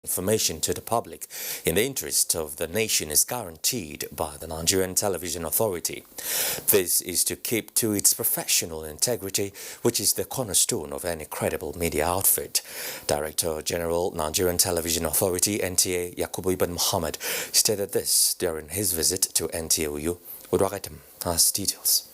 information to the public in the interest of the nation is guaranteed by the Nigerian Television Authority. This is to keep to its professional integrity, which is the cornerstone of any credible media outfit. Director General Nigerian Television Authority NTA Yakubu Ibn Muhammad stated this during his visit to NTA Uyo. Udwagatem has details.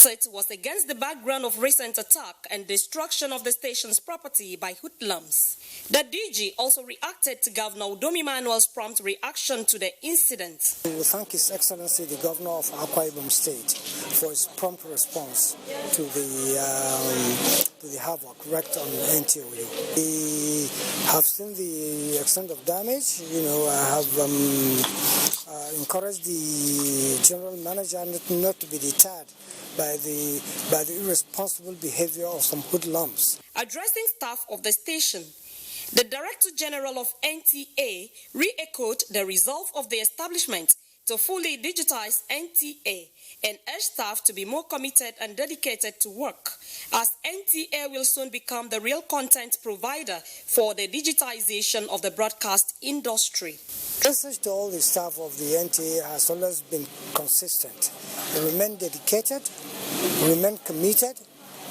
It was against the background of recent attack and destruction of the station's property by hoodlums. The DG also reacted to Governor Udomi Manuel's prompt reaction to the incident. We thank His Excellency the Governor of Akwa Ibom State for his prompt response to the havoc wreaked on NTOU. We have seen the extent of damage. I have encouraged the General Manager not to be deterred by the irresponsible behavior of some hoodlums. Addressing staff of the station, the Director General of NTA re-echoed the resolve of the establishment to fully digitize NTA and urged staff to be more committed and dedicated to work, as NTA will soon become the real content provider for the digitization of the broadcast industry. Message to all the staff of the NTA has always been consistent. Remain dedicated, remain committed,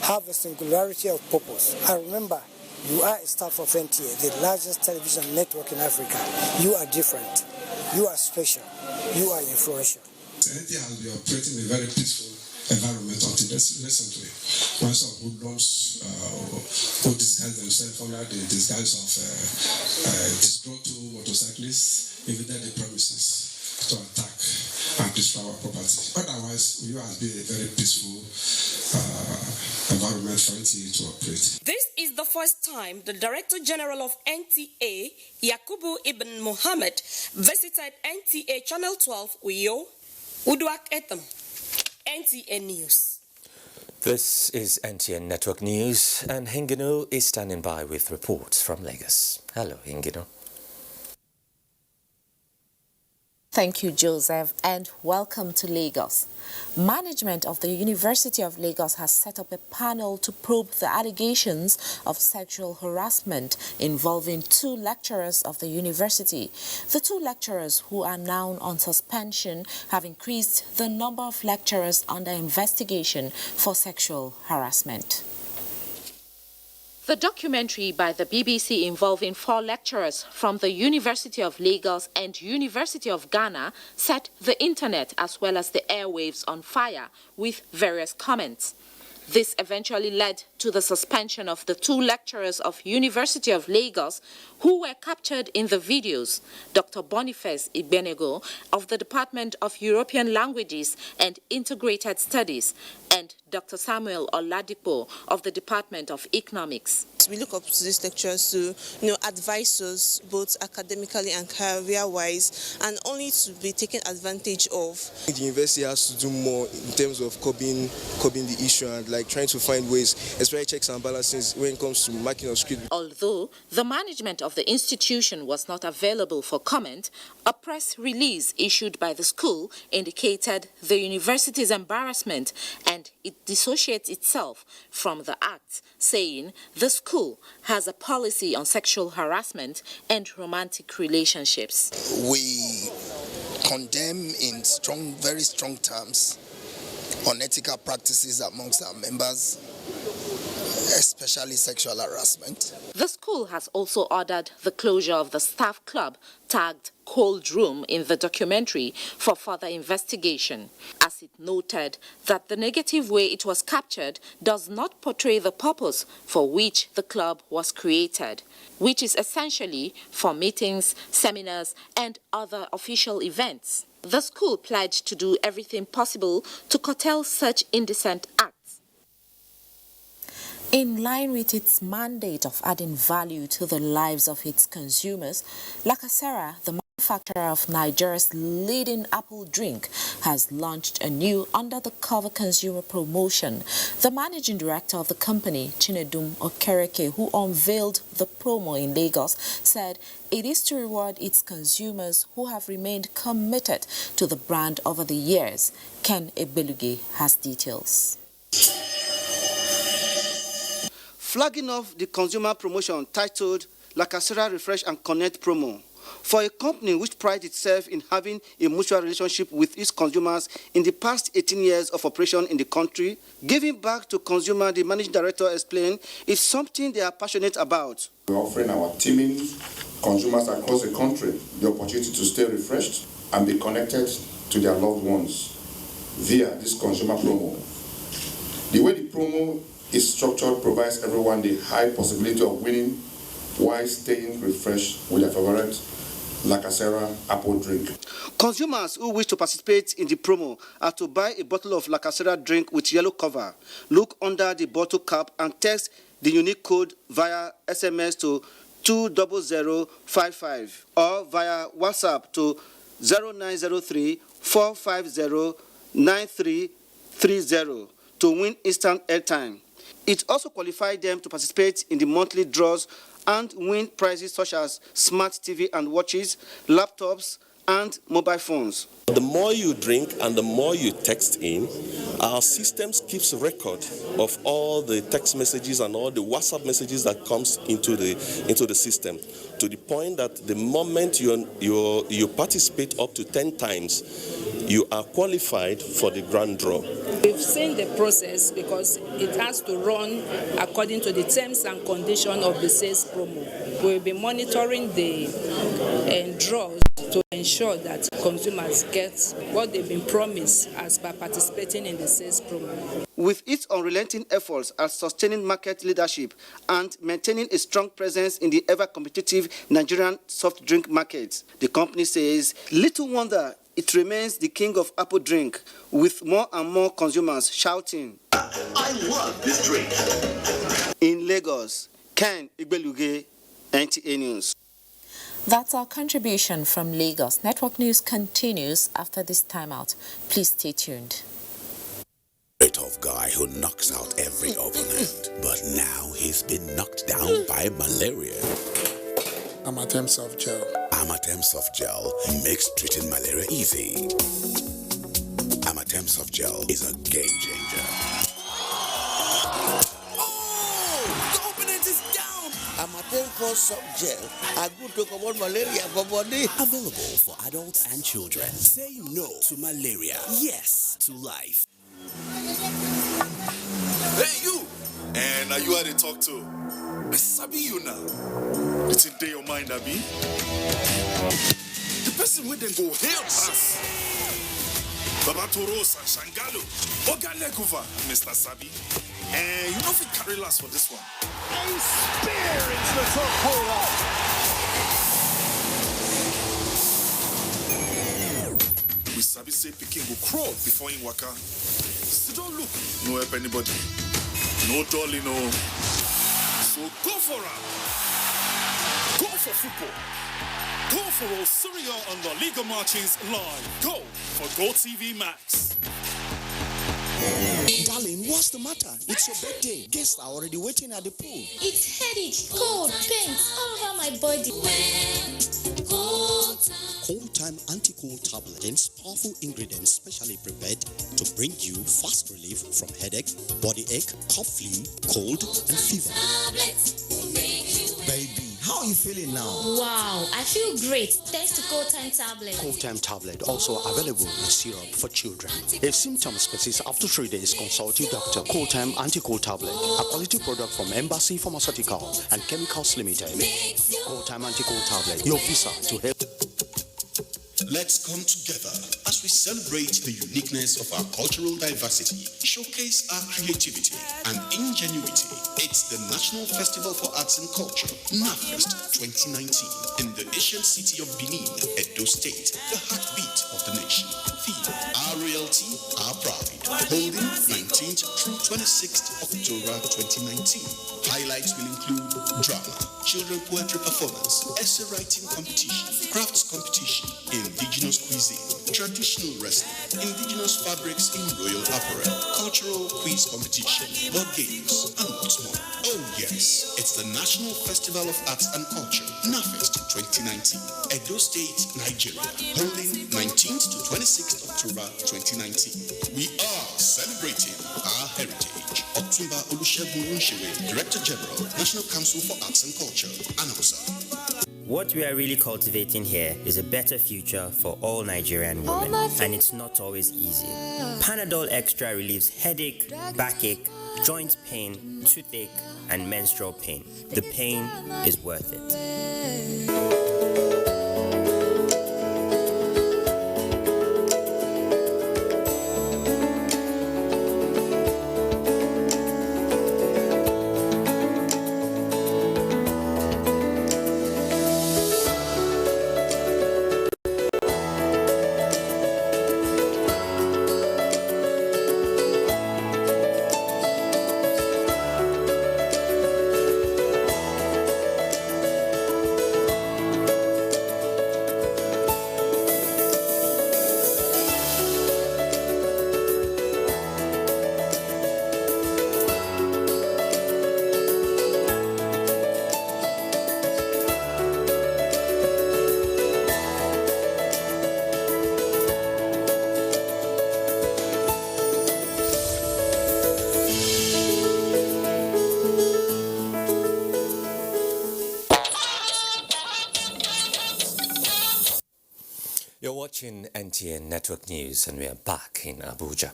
have a singularity of purpose. And remember, you are a staff of NTA, the largest television network in Africa. You are different. You are special. You are influential. NTA has been operating in a very peaceful environment until recently. When some hoodlums who disguise themselves under the disguise of disgruntled motorcyclists invaded the premises to attack and destroy our property. Otherwise, you have been a very peaceful environment for NTA to operate. This is the first time the Director General of NTA, Yakubu Ibn Muhammad, visited NTA Channel 12 Uyo. Udwak Etam, NTA News. This is NTN Network News, and Hingino is standing by with reports from Lagos. Hello, Hingino. Thank you, Joseph, and welcome to Lagos. Management of the University of Lagos has set up a panel to probe the allegations of sexual harassment involving 2 lecturers of the university. The 2 lecturers, who are now on suspension, have increased the number of lecturers under investigation for sexual harassment. The documentary by the BBC involving 4 lecturers from the University of Lagos and University of Ghana set the internet as well as the airwaves on fire with various comments. This eventually led to the suspension of the 2 lecturers of University of Lagos who were captured in the videos: Dr. Boniface Igbeneghu of the Department of European Languages and Integrated Studies and Dr. Samuel Oladipo of the Department of Economics. We look up to these lecturers to advise us both academically and career-wise, and only to be taken advantage of. The university has to do more in terms of curbing the issue and trying to find ways, especially checks and balances when it comes to marking of script. Although the management of the institution was not available for comment, a press release issued by the school indicated the university's embarrassment and it dissociates itself from the act, saying the school has a policy on sexual harassment and romantic relationships. We condemn in very strong terms unethical practices amongst our members, especially sexual harassment. The school has also ordered the closure of the staff club tagged Cold Room in the documentary for further investigation, as it noted that the negative way it was captured does not portray the purpose for which the club was created, which is essentially for meetings, seminars, and other official events. The school pledged to do everything possible to curtail such indecent acts. In line with its mandate of adding value to the lives of its consumers, Lakasera, the manufacturer of Nigeria's leading apple drink, has launched a new under-the-cover consumer promotion. The managing director of the company, Chinedum Okereke, who unveiled the promo in Lagos, said it is to reward its consumers who have remained committed to the brand over the years. Ken Ebeluge has details. flagging off the consumer promotion titled La Casera Refresh and Connect promo. For a company which prides itself in having a mutual relationship with its consumers in the past 18 years of operation in the country, giving back to consumers, the managing director explained, is something they are passionate about. We're offering our teaming consumers across the country the opportunity to stay refreshed and be connected to their loved ones via this consumer promo. The way the promo is structured provides everyone the high possibility of winning while staying refreshed with their favorite La Casera apple drink. Consumers who wish to participate in the promo are to buy a bottle of La Casera drink with yellow cover, look under the bottle cap and text the unique code via SMS to 20055 or via WhatsApp to 0903 450 9330 to win instant airtime. It also qualifies them to participate in the monthly draws and win prizes such as smart TV and watches, laptops, and mobile phones. The more you drink and the more you text in, our systems keeps record of all the text messages and all the WhatsApp messages that comes into the system, to the point that the moment you participate up to 10 times, you are qualified for the grand draw. We've seen the process because it has to run according to the terms and conditions of the sales promo. We'll be monitoring the draws to ensure that consumers get what they've been promised as by participating in the sales promo. With its unrelenting efforts at sustaining market leadership and maintaining a strong presence in the ever-competitive Nigerian soft drink market, the company says little wonder it remains the king of apple drink, with more and more consumers shouting, "I love this drink." In Lagos, Ken Igbeluge, NTA News. That's our contribution from Lagos. Network News continues after this timeout. Please stay tuned. A tough guy who knocks out every opponent, but now he's been knocked down by malaria. Amatem Soft Gel. Amatem Soft Gel makes treating malaria easy. Amatem Soft Gel is a game changer. Amatem Soft Gel are good to combat malaria for body. Available for adults and children. Say no to malaria. Yes to life. Hey you! And are you how they talk to? I sabi you now. It's in your mind, Abi. The person with them go help us. Baba Toros and Shangalo. Ogalekuva, Mr. Sabi. And you know if we carry last for this one. A spear into the top corner. We Sabi say Peking will crawl before in waka. So don't look, no help anybody. No dolly, no. So go for it. Go for football. Go for Osirio on the Liga Martins live. Go for GoTV Max. Darling, what's the matter? It's your birthday. Guests are already waiting at the pool. It's headache, cold, pains all over my body. Cold Time Anti-Cold Tablet contains powerful ingredients specially prepared to bring you fast relief from headache, body ache, cough, flu, cold, and fever. Baby, how are you feeling now? Wow, I feel great thanks to Cold Time Tablet. Cold Time Tablet also available in syrup for children. If symptoms persist after 3 days, consult your doctor. Cold Time Anti-Cold Tablet, a quality product from Embassy Pharmaceutical and Chemicals Limited. Cold Time Anti-Cold Tablet, your visa to help. Let's come together as we celebrate the uniqueness of our cultural diversity, showcase our creativity and ingenuity. It's the National Festival for Arts and Culture, NAFEST 2019, in the ancient city of Benin, Edo State, the heartbeat of the nation. Theme, our royalty, our pride. Holding 19th through 26th October 2019. Highlights will include drama, children poetry performance, essay writing competition, crafts competition, indigenous cuisine, traditional wrestling, indigenous fabrics in royal apparel, cultural quiz competition, board games, and lots more. Oh yes, it's the National Festival of Arts and Culture, NAFEST 2019, Edo State, Nigeria, holding 19th to 26th October 2019. We are celebrating our heritage. charge, Otumba Olusegun Unshere, Director General, National Council for Arts and Culture, Anabusa. What we are really cultivating here is a better future for all Nigerian women, and it's not always easy. Panadol Extra relieves headache, backache, joint pain, toothache, and menstrual pain. The pain is worth it. You're watching NTN Network News, and we are back in Abuja.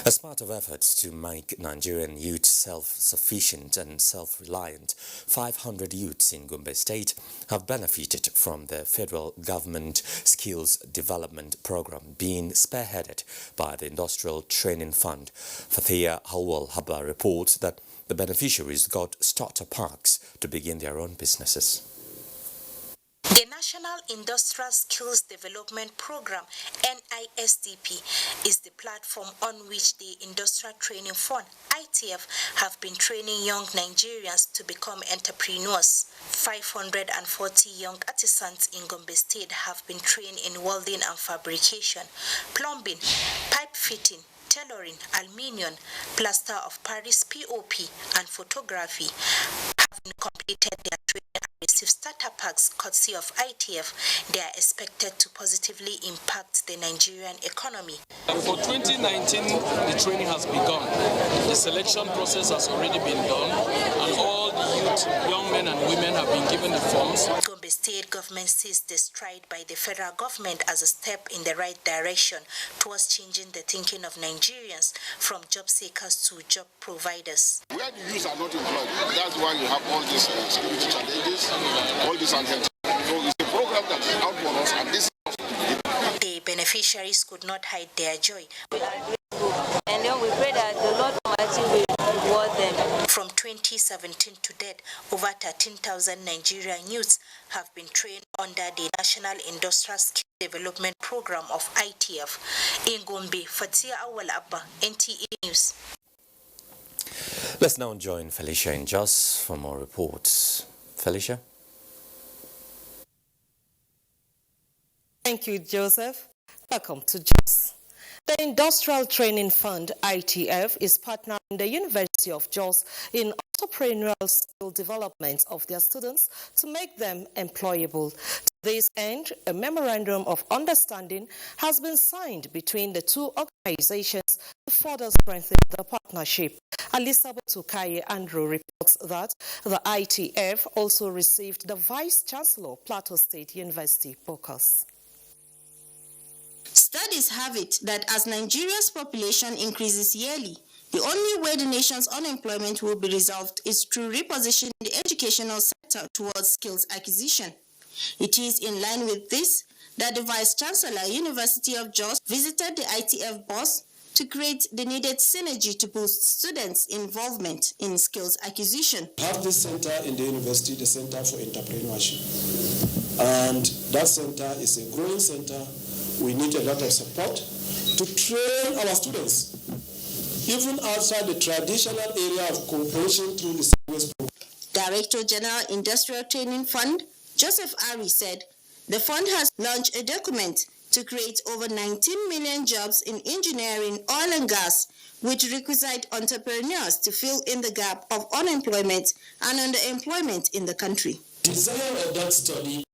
As part of efforts to make Nigerian youth self-sufficient and self-reliant, 500 youths in Gombe State have benefited from the federal government skills development program being spearheaded by the Industrial Training Fund. Fathia Hawal Haba reports that the beneficiaries got starter packs to begin their own businesses. The National Industrial Skills Development Program, NISDP, is the platform on which the Industrial Training Fund, ITF, have been training young Nigerians to become entrepreneurs. 540 young artisans in Gombe State have been trained in welding and fabrication, plumbing, pipe fitting, tailoring, aluminium, plaster of Paris POP, and photography. Having completed their training and received starter packs courtesy of ITF, they are expected to positively impact the Nigerian economy. For 2019, the training has begun. The selection process has already been done, and all the youth, young men and women have been given the forms. Gombe State government sees the stride by the federal government as a step in the right direction towards changing the thinking of Nigerians from job seekers to job providers. Where the youth are not employed, that's why you have all these security challenges, all these unhealthy. So it's a program that is out for us, and this. The beneficiaries could not hide their joy. And then we pray that the Lord Almighty will reward them. From 2017 to date, over 13,000 Nigerian youths have been trained under the National Industrial Skill Development Program of ITF. In Gombe, Fatia Awal Abba, NTA News. Let's now join Felicia in Jos for more reports. Felicia? Thank you, Joseph. Welcome to Jos. The Industrial Training Fund, ITF, is partnering the University of Jos in entrepreneurial skill development of their students to make them employable. To this end, a memorandum of understanding has been signed between the two organizations to further strengthen the partnership. Elizabeth Ukaye Andrew reports that the ITF also received the Vice Chancellor, Plateau State University, POCUS. Studies have it that as Nigeria's population increases yearly, the only way the nation's unemployment will be resolved is through repositioning the educational sector towards skills acquisition. It is in line with this that the Vice-Chancellor, University of Jos, visited the ITF boss to create the needed synergy to boost students' involvement in skills acquisition. We have this center in the university, the Center for Entrepreneurship. And that center is a growing center. We need a lot of support to train our students, even outside the traditional area of cooperation through the service program. Director General Industrial Training Fund, Joseph Ari, said the fund has launched a document to create over 19 million jobs in engineering, oil and gas, which requisite entrepreneurs to fill in the gap of unemployment and underemployment in the country. The desire of that study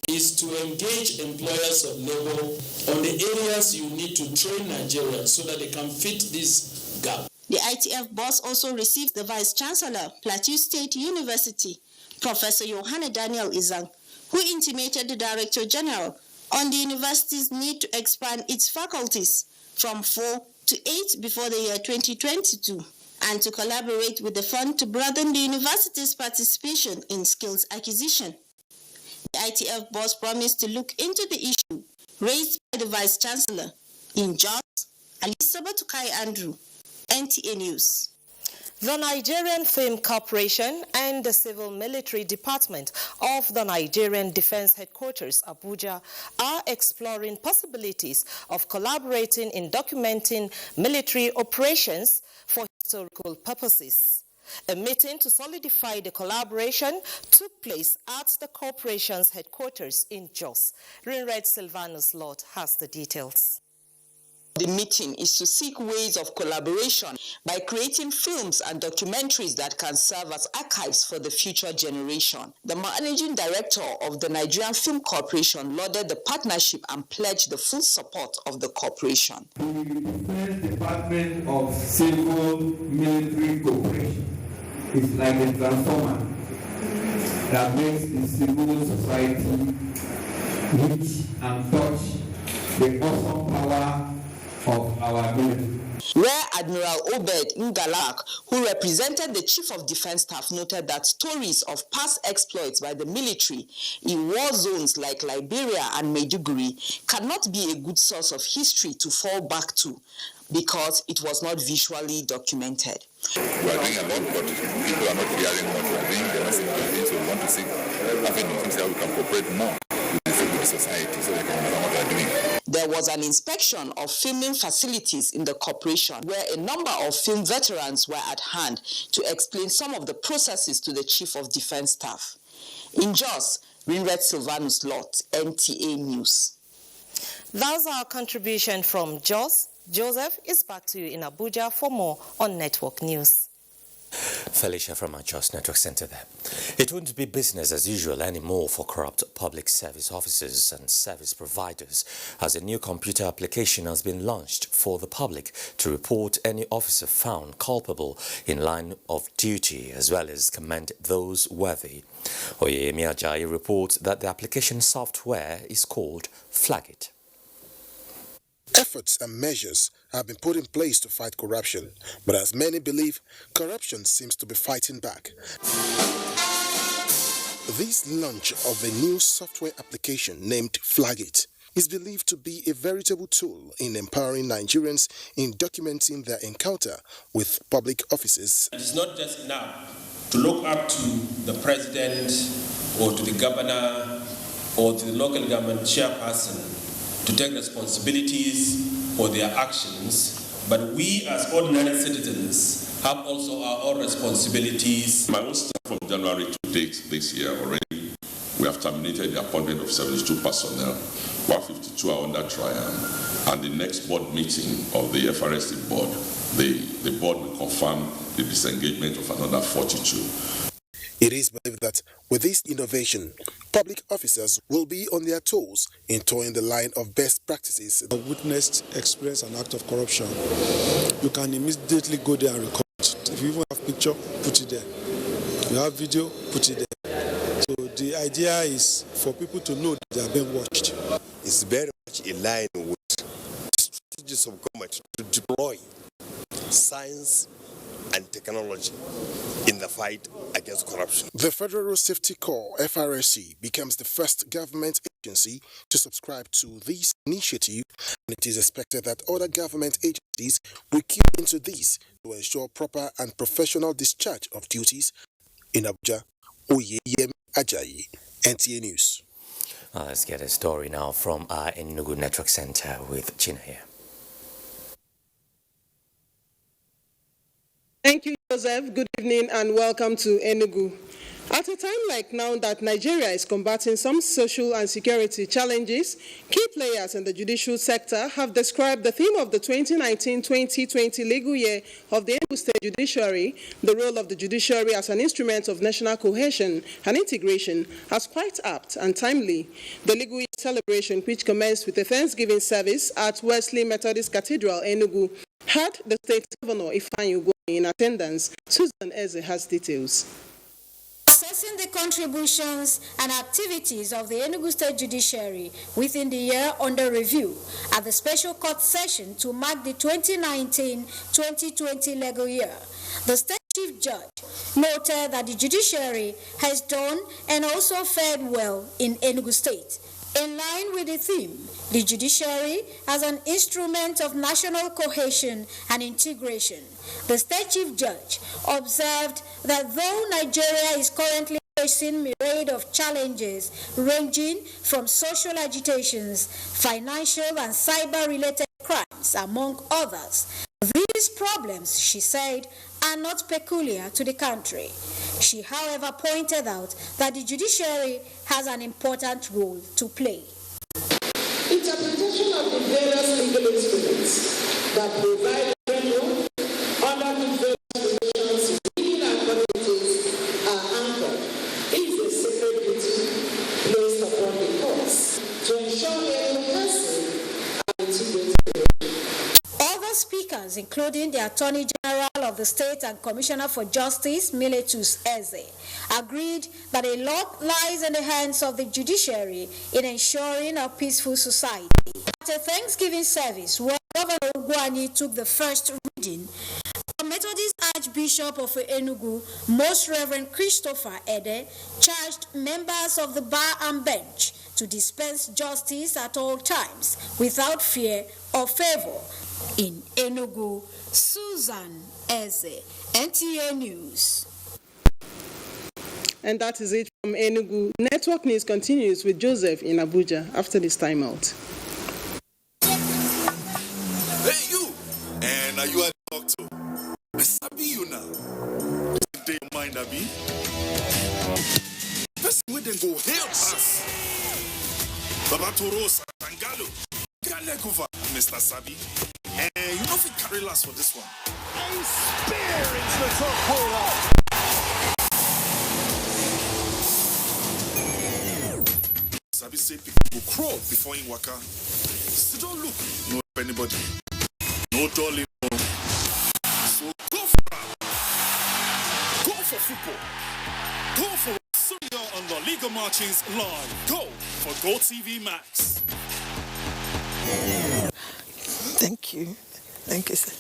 is to engage employers of labor on the areas you need to train Nigerians so that they can fit this gap. The ITF boss also received the Vice Chancellor, Plateau State University, Professor Johanna Daniel Izang, who intimated the Director General on the university's need to expand its faculties from 4 to 8 before the year 2022, and to collaborate with the fund to broaden the university's participation in skills acquisition. The ITF boss promised to look into the issue raised by the Vice Chancellor. In Jos, Alisa Batukai Andrew, NTA News. The Nigerian Film Corporation and the Civil Military Department of the Nigerian Defense Headquarters, Abuja, are exploring possibilities of collaborating in documenting military operations for historical purposes. A meeting to solidify the collaboration took place at the corporation's headquarters in Jos. Rinred Silvanus Lord has the details. The meeting is to seek ways of collaboration by creating films and documentaries that can serve as archives for the future generation. The managing director of the Nigerian Film Corporation lauded the partnership and pledged the full support of the corporation. The Defense Department of Civil Military Cooperation is like a transformer that makes the civil society reach and touch the awesome power of our military. Rear Admiral Obed Ngalak, who represented the Chief of Defense Staff, noted that stories of past exploits by the military in war zones like Liberia and Maiduguri cannot be a good source of history to fall back to because it was not visually documented. We are doing a lot, but people are not hearing what we are doing. They are not seeing things, so we want to see things that we can cooperate more with the society so they can understand what they are doing. There was an inspection of filming facilities in the corporation where a number of film veterans were at hand to explain some of the processes to the Chief of Defense Staff. In Jos, Rinred Silvanus Lot, NTA News. That's our contribution from Jos. Joseph is back to you in Abuja for more on Network News. Felicia from our Jos Network Center there. It wouldn't be business as usual anymore for corrupt public service officers and service providers, as a new computer application has been launched for the public to report any officer found culpable in line of duty, as well as commend those worthy. Oyemi Ajayi reports that the application software is called Flagit. Efforts and measures have been put in place to fight corruption, but as many believe, corruption seems to be fighting back. This launch of a new software application named Flagit is believed to be a veritable tool in empowering Nigerians in documenting their encounter with public officers. It is not just enough to look up to the president or to the governor or to the local government chairperson to take responsibilities for their actions, but we as ordinary citizens have also our own responsibilities. My own staff from January to date this year already, we have terminated the appointment of 72 personnel, while 52 are under trial. And the next board meeting of the FRSC board, the board will confirm the disengagement of another 42. It is believed that with this innovation, public officers will be on their toes in towing the line of best practices. A witnessed, experienced an act of corruption, you can immediately go there and record it. If you even have picture, put it there. You have video, put it there. So the idea is for people to know that they are being watched. It's very much in line with strategies of government to deploy science and technology in the fight against corruption. The Federal Road Safety Corps, FRSC, becomes the first government agency to subscribe to this initiative, and it is expected that other government agencies will key into this to ensure proper and professional discharge of duties. In Abuja, Oyemi Ajayi, NTA News. Let's get a story now from our Enugu Network Center with China here. Thank you, Joseph. Good evening and welcome to Enugu. At a time like now that Nigeria is combating some social and security challenges, key players in the judicial sector have described the theme of the 2019-2020 legal year of the Enugu State Judiciary, the role of the judiciary as an instrument of national cohesion and integration, as quite apt and timely. The legal year celebration, which commenced with a Thanksgiving service at Wesley Methodist Cathedral, Enugu, Had the state governor Ifeanyi Ugwuanyi in attendance, Susan Eze has details. Assessing the contributions and activities of the Enugu State Judiciary within the year under review at the special court session to mark the 2019-2020 legal year, the State Chief Judge noted that the judiciary has done and also fared well in Enugu State. In line with the theme, the judiciary as an instrument of national cohesion and integration, the State Chief Judge observed that though Nigeria is currently facing a myriad of challenges ranging from social agitations, financial and cyber-related crimes, among others, these problems, she said, are not peculiar to the country. She, however, pointed out that the judiciary has an important role to play. Interpretation of the various legal instruments that provide general under the various relations within our communities are anchored is a sacred duty placed upon the courts to ensure their cohesive and integrated. Other speakers, including the Attorney General of the State and Commissioner for Justice, Miletus Eze, agreed that a lot lies in the hands of the judiciary in ensuring a peaceful society. At a Thanksgiving service where Governor Ugwuanyi took the first reading, the Methodist Archbishop of Enugu, Most Reverend Christopher Ede, charged members of the bar and bench to dispense justice at all times without fear or favor. In Enugu, Susan Eze, NTA News. And that is it from Enugu. Network News continues with Joseph in Abuja after this timeout. Hey, you! And are you a doctor? I sabi you now. Stay your mind, Abi. First, we then go help us. Baba Toros Tangalo. Galekuva, Mr. Sabi. And you know if we carry last for this one. A spear into the top corner. Sabi say people go crawl before in waka. So don't look, no anybody. No dolly, no. So go for it. Go for football. Go for Surya on the Liga Marchings live. Go for Go TV Max. Thank you. Thank you, sir.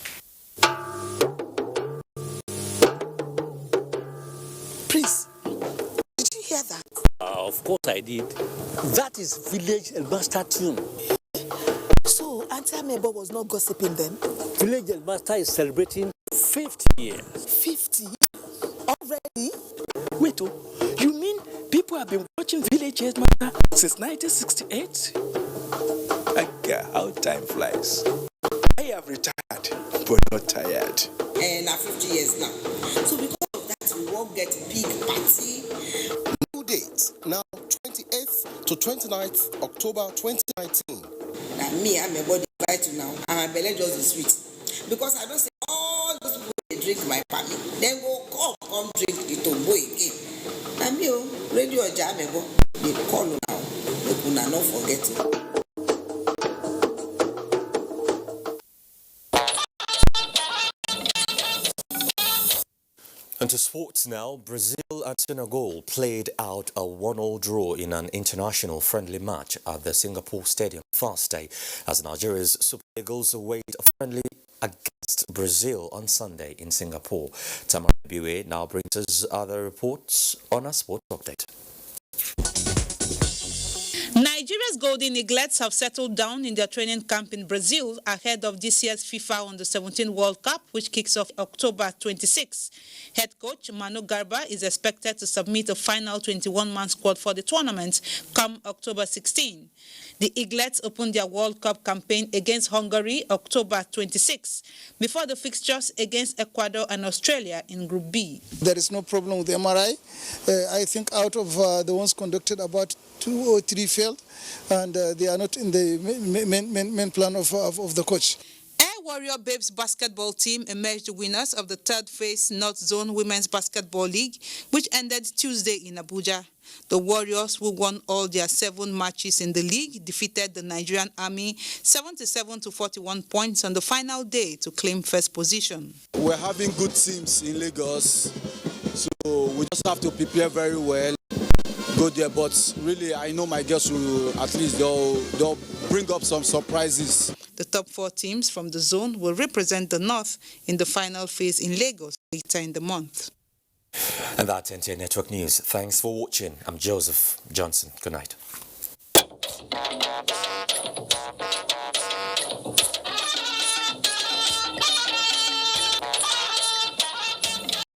Please, did you hear that? Of course I did. That is Village Elmaster tune. So, Auntie Amebo was not gossiping then? Village Elmaster is celebrating 50 years. 50? Already? Wait, you mean people have been watching Village Elmaster since 1968? How time flies. I have retired, but not tired. And now 50 years now. So because of that, we won't get big party. New date, now 28th to 29th October 2019. Now me, I'm a body right now, and my belly just is sweet. Because I don't say all those people they drink my palmy. Then go come drink the tombo again. Now me, radio jamebo, they call now. They could not forget it. And to sports now, Brazil and Senegal played out a 1-1 draw in an international friendly match at the Singapore Stadium Thursday as Nigeria's Super Eagles await a friendly against Brazil on Sunday in Singapore. Tamara Biwe now brings us other reports on our sports update. Nigeria's Golden Eaglets have settled down in their training camp in Brazil ahead of this year's FIFA Under-17 World Cup, which kicks off October 26. Head coach Manu Garba is expected to submit a final 21-man squad for the tournament come October 16. The Eaglets opened their World Cup campaign against Hungary October 26, before the fixtures against Ecuador and Australia in Group B. There is no problem with MRI. I think out of the ones conducted, about 2 or 3 failed, and they are not in the main plan of the coach. Warrior Babes basketball team emerged winners of the third phase North Zone Women's Basketball League, which ended Tuesday in Abuja. The Warriors, who won all their 7 matches in the league, defeated the Nigerian Army 77 to 41 points on the final day to claim first position. We're having good teams in Lagos, so we just have to prepare very well, go there. But really, I know my girls will at least they'll bring up some surprises. The top 4 teams from the zone will represent the North in the final phase in Lagos later in the month. And that's NTA Network News. Thanks for watching. I'm Joseph Johnson. Good night.